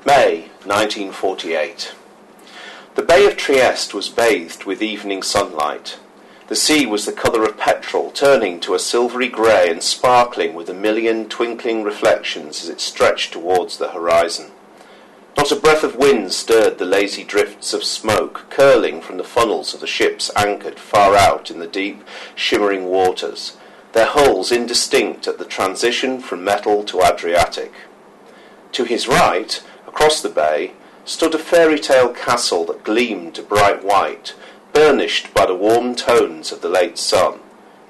May 1948. The Bay of Trieste was bathed with evening sunlight. The sea was the colour of petrol, turning to a silvery grey and sparkling with a million twinkling reflections as it stretched towards the horizon. Not a breath of wind stirred the lazy drifts of smoke curling from the funnels of the ships anchored far out in the deep, shimmering waters, their hulls indistinct at the transition from metal to Adriatic. To his right, across the bay, stood a fairy-tale castle that gleamed a bright white, burnished by the warm tones of the late sun,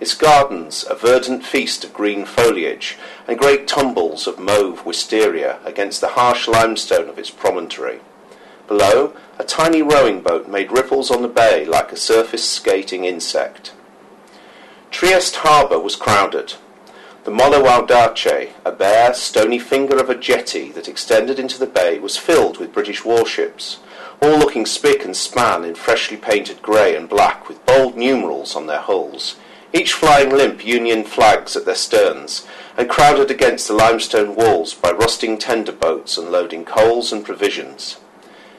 its gardens a verdant feast of green foliage and great tumbles of mauve wisteria against the harsh limestone of its promontory. Below, a tiny rowing boat made ripples on the bay like a surface-skating insect. Trieste harbour was crowded. The Molo Audace, a bare, stony finger of a jetty that extended into the bay, was filled with British warships, all looking spick and span in freshly painted grey and black with bold numerals on their hulls, each flying limp Union flags at their sterns, and crowded against the limestone walls by rusting tender boats unloading coals and provisions.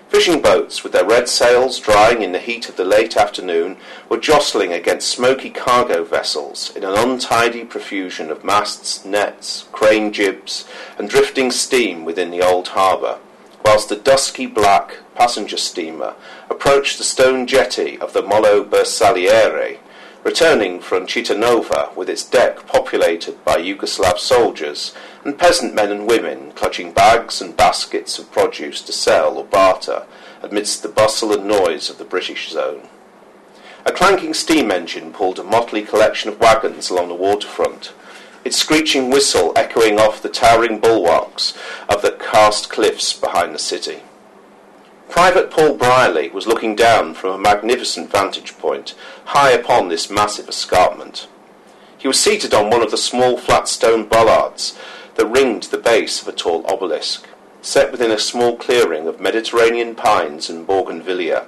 Fishing boats, with their red sails drying in the heat of the late afternoon, were jostling against smoky cargo vessels in an untidy profusion of masts, nets, crane jibs, and drifting steam within the old harbour, whilst the dusky black passenger steamer approached the stone jetty of the Molo Bersagliere, returning from Cittànova with its deck populated by Yugoslav soldiers and peasant men and women clutching bags and baskets of produce to sell or barter amidst the bustle and noise of the British zone. A clanking steam engine pulled a motley collection of wagons along the waterfront, its screeching whistle echoing off the towering bulwarks of the karst cliffs behind the city. Private Paul Brierley was looking down from a magnificent vantage point high upon this massive escarpment. He was seated on one of the small flat stone bollards that ringed the base of a tall obelisk, set within a small clearing of Mediterranean pines and bougainvillea